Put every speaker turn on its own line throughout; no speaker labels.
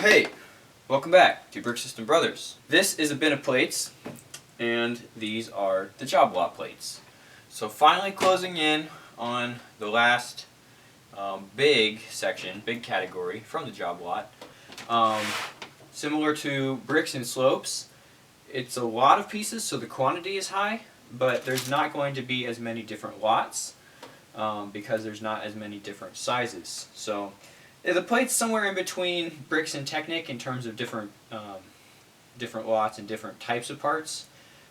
Hey, welcome back to Brick System Brothers. This is a bin of plates, and these are the Joblot plates. So finally closing in on the last big section, big category from the Joblot. Similar to bricks and slopes, it's a lot of pieces, so the quantity is high, but there's not going to be as many different lots because there's not as many different sizes. So the plate's somewhere in between bricks and Technic in terms of different lots and different types of parts,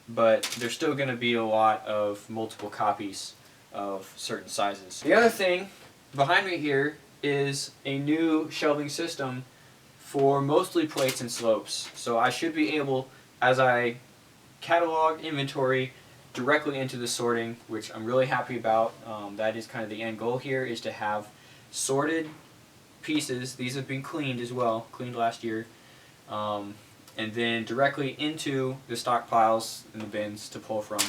but there's still going to be a lot of multiple copies of certain sizes. The other thing behind me here is a new shelving system for mostly plates and slopes. So I should be able, as I catalog inventory, directly into the sorting, which I'm really happy about. That is kind of the end goal here, is to have sorted pieces. These have been cleaned as well, cleaned last year, and then directly into the stockpiles in the bins to pull from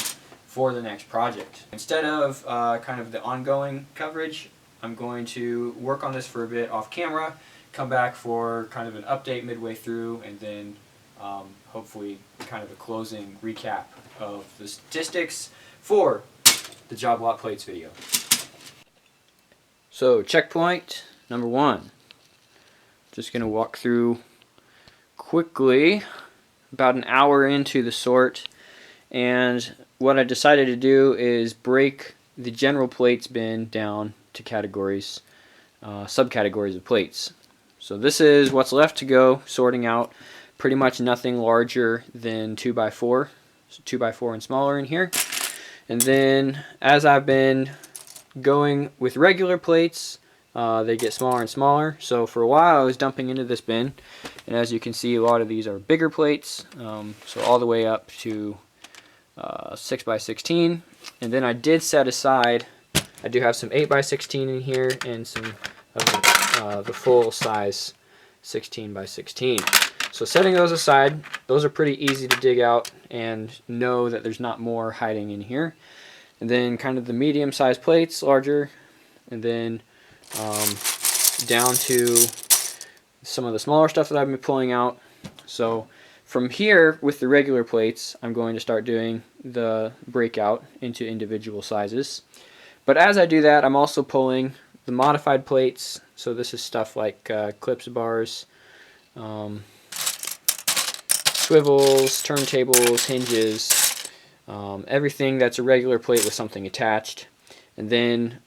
for the next project. Instead of kind of the ongoing coverage, I'm going to work on this for a bit off camera, come back for kind of an update midway through, and then hopefully kind of a closing recap of the statistics for the Joblot plates video. So checkpoint number 1. Just going to walk through quickly about an hour into the sort, and what I decided to do is break the general plates bin down to categories, subcategories of plates. So this is what's left to go, sorting out pretty much nothing larger than 2x4, so 2x4 and smaller in here. And then as I've been going with regular plates, they get smaller and smaller. So for a while I was dumping into this bin, and as you can see, a lot of these are bigger plates, so all the way up to 6x16. And then I did set aside, I do have some 8x16 in here and some of the full size 16x16. So setting those aside, those are pretty easy to dig out and know that there's not more hiding in here. And then kind of the medium sized plates, larger, and then down to some of the smaller stuff that I've been pulling out. So from here, with the regular plates, I'm going to start doing the breakout into individual sizes. But as I do that, I'm also pulling the modified plates. So this is stuff like clips, bars, swivels, turntables, hinges, everything that's a regular plate with something attached. And then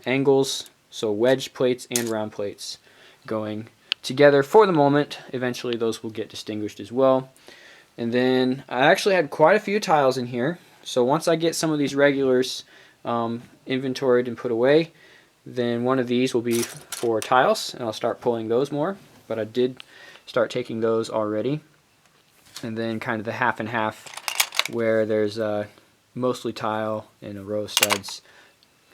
angles, so wedge plates and round plates going together for the moment. Eventually those will get distinguished as well. And then I actually had quite a few tiles in here. So once I get some of these regulars inventoried and put away, then one of these will be for tiles, and I'll start pulling those more. But I did start taking those already. And then kind of the half and half, where there's mostly tile and a row of studs,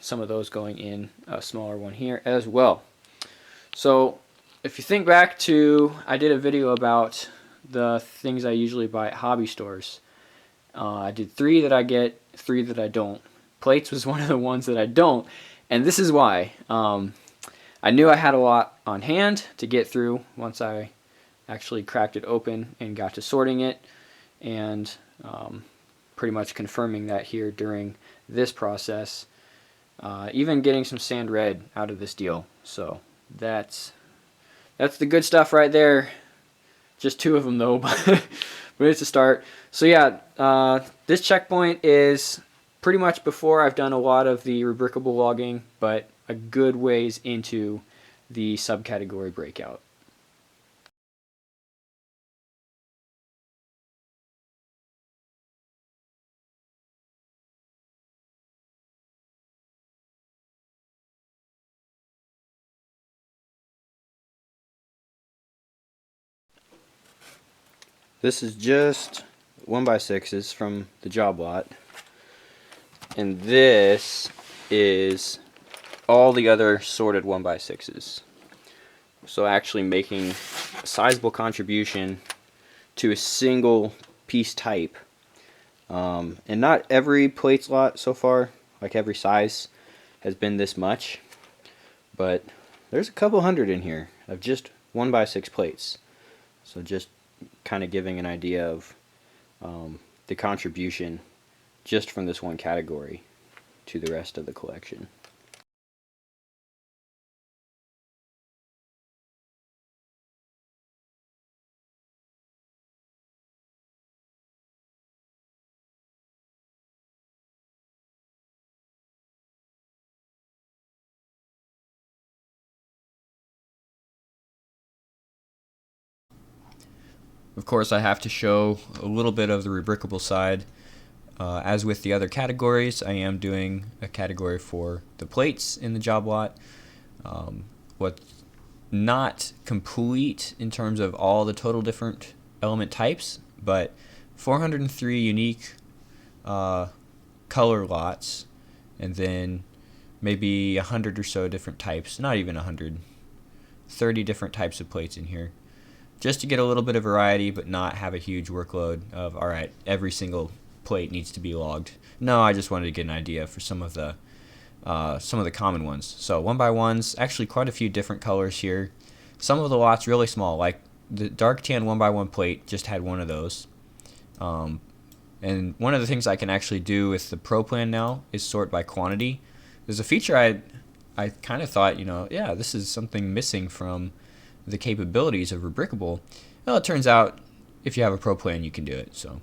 some of those going in a smaller one here as well. So if you think back to, I did a video about the things I usually buy at hobby stores. I did 3 that I get, 3 that I don't. Plates was one of the ones that I don't, and this is why. I knew I had a lot on hand to get through once I actually cracked it open and got to sorting it, and pretty much confirming that here during this process. Even getting some sand red out of this deal. So that's the good stuff right there. Just 2 of them though, but it's a start. So yeah, this checkpoint is pretty much before I've done a lot of the rebrickable logging, but a good ways into the subcategory breakout. This is just 1x6s from the Joblot, and this is all the other sorted 1x6s. So actually making a sizable contribution to a single piece type. And not every plate slot so far, like every size, has been this much, but there's a couple hundred in here of just 1x6 plates. So just kind of giving an idea of the contribution just from this one category to the rest of the collection. Of course, I have to show a little bit of the rebrickable side. As with the other categories, I am doing a category for the plates in the Joblot. What's not complete in terms of all the total different element types, but 403 unique color lots, and then maybe 100 or so different types, not even 100, 30 different types of plates in here, just to get a little bit of variety but not have a huge workload of, all right, every single plate needs to be logged. No, I just wanted to get an idea for some of the common ones. So 1x1s, actually quite a few different colors here. Some of the lots really small, like the dark tan 1x1 plate just had one of those. And one of the things I can actually do with the Pro plan now is sort by quantity. There's a feature I kind of thought, yeah, this is something missing from the capabilities of Rebrickable. Well, it turns out if you have a Pro plan, you can do it. So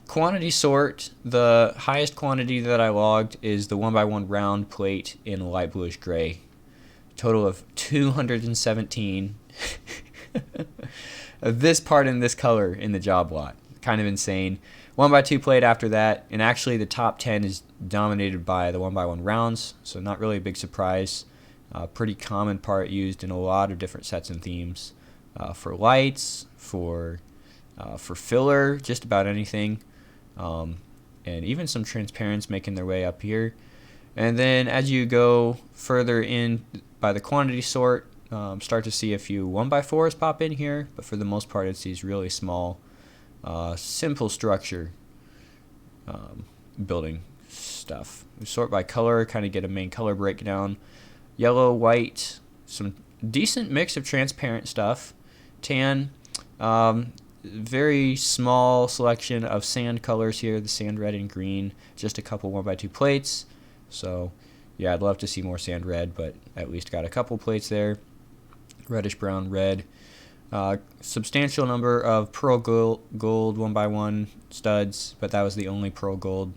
quantity sort, the highest quantity that I logged is the 1x1 round plate in light bluish gray. Total of 217 of this part in this color in the Joblot. Kind of insane. 1x2 plate after that, and actually the top 10 is dominated by the 1x1 rounds, so not really a big surprise. Pretty common part used in a lot of different sets and themes. For lights, for filler, just about anything. And even some transparents making their way up here. And then as you go further in by the quantity sort, start to see a few 1x4s pop in here, but for the most part it's these really small, simple structure building stuff. We sort by color, kind of get a main color breakdown. Yellow, white, some decent mix of transparent stuff. Tan, very small selection of sand colors here, the sand red and green, just a couple 1x2 plates. So yeah, I'd love to see more sand red, but at least got a couple plates there. Reddish brown, red. Substantial number of pearl gold 1x1 studs, but that was the only pearl gold.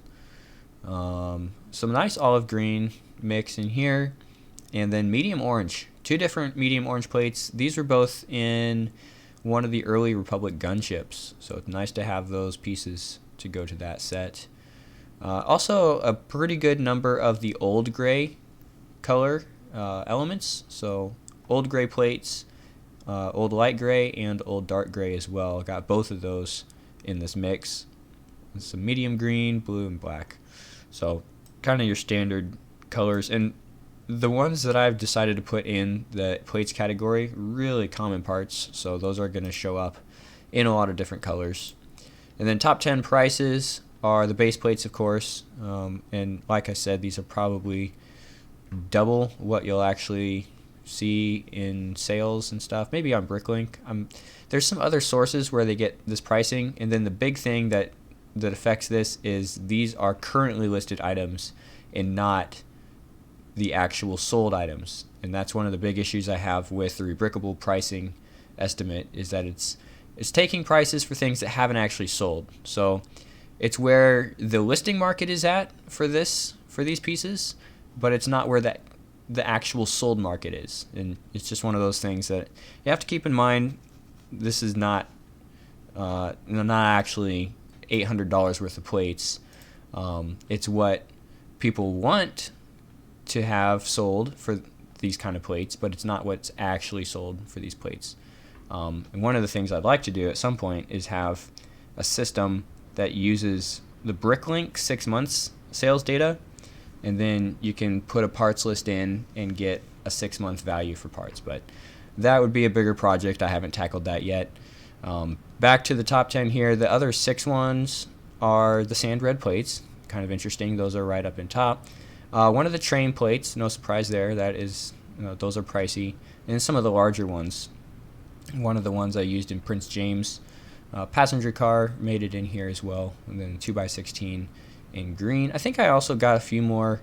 Some nice olive green mix in here, and then medium orange. Two different medium orange plates. These were both in one of the early Republic gunships, so it's nice to have those pieces to go to that set. Also, a pretty good number of the old gray color elements, so old gray plates, old light gray, and old dark gray as well. Got both of those in this mix. And some medium green, blue, and black. So kind of your standard colors. And the ones that I've decided to put in the plates category, really common parts, so those are going to show up in a lot of different colors. And then top 10 prices are the base plates, of course, and like I said, these are probably double what you'll actually see in sales and stuff, maybe on Bricklink. There's some other sources where they get this pricing, and then the big thing that affects this is these are currently listed items and not the actual sold items. And that's one of the big issues I have with the Rebrickable pricing estimate, is that it's taking prices for things that haven't actually sold. So it's where the listing market is at for these pieces, but it's not where the actual sold market is. And it's just one of those things that you have to keep in mind. This is not actually $800 worth of plates. It's what people want to have sold for these kind of plates, but it's not what's actually sold for these plates. And one of the things I'd like to do at some point is have a system that uses the Bricklink 6 months sales data, and then you can put a parts list in and get a 6-month value for parts. But that would be a bigger project. I haven't tackled that yet. Back to the top 10 here. The other 6 ones are the sand red plates. Kind of interesting. Those are right up in top. One of the train plates, no surprise there. That is, those are pricey. And some of the larger ones. One of the ones I used in Prince James. Passenger car made it in here as well, and then 2x16 in green. I think I also got a few more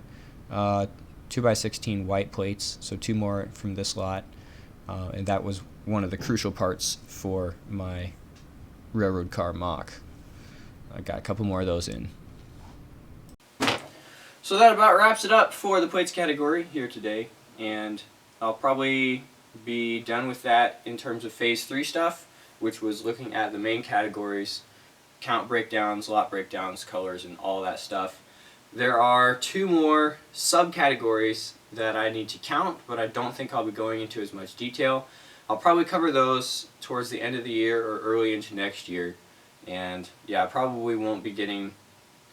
2x16 white plates, so 2 more from this lot, and that was one of the crucial parts for my railroad car mock. I got a couple more of those in. So that about wraps it up for the plates category here today, and I'll probably be done with that in terms of phase 3 stuff, which was looking at the main categories: count breakdowns, lot breakdowns, colors, and all that stuff. There are 2 more subcategories that I need to count, but I don't think I'll be going into as much detail. I'll probably cover those towards the end of the year or early into next year, and yeah, I probably won't be getting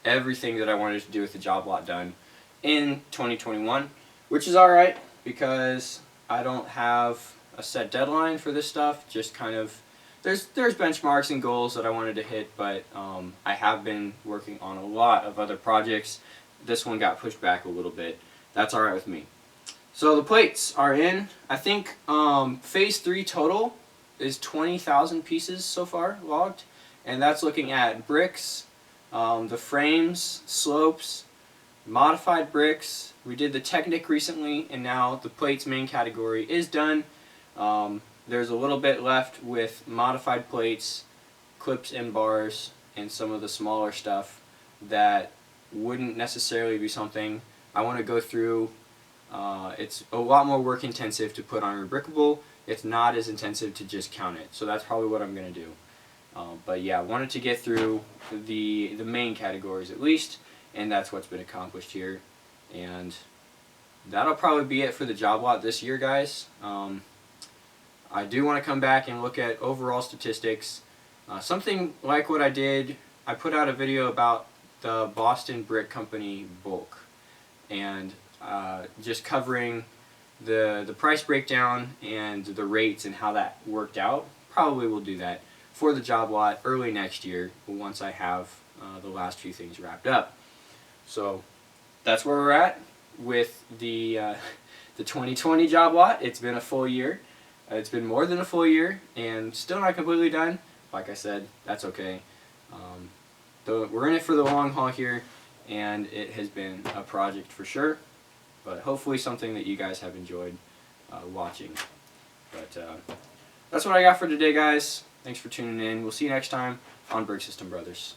everything that I wanted to do with the job lot done in 2021, which is alright because I don't have a set deadline for this stuff. Just kind of there's benchmarks and goals that I wanted to hit, but I have been working on a lot of other projects. This one got pushed back a little bit. That's alright with me. So the plates are in. I think phase 3 total is 20,000 pieces so far logged, and that's looking at bricks, the frames, slopes, modified bricks. We did the Technic recently, and now the plates main category is done. There's a little bit left with modified plates, clips and bars, and some of the smaller stuff that wouldn't necessarily be something I want to go through. It's a lot more work intensive to put on Rebrickable. It's not as intensive to just count it, so that's probably what I'm going to do. But yeah, I wanted to get through the main categories at least, and that's what's been accomplished here. And that'll probably be it for the job lot this year, guys. I do want to come back and look at overall statistics. Something like what I did, I put out a video about the Boston Brick Company bulk, and just covering the price breakdown and the rates and how that worked out. Probably will do that for the job lot early next year once I have the last few things wrapped up. So that's where we're at with the 2020 job lot. It's been a full year. It's been more than a full year and still not completely done. Like I said, that's okay. We're in it for the long haul here, and it has been a project for sure, but hopefully something that you guys have enjoyed watching. But that's what I got for today, guys. Thanks for tuning in. We'll see you next time on Brick System Brothers.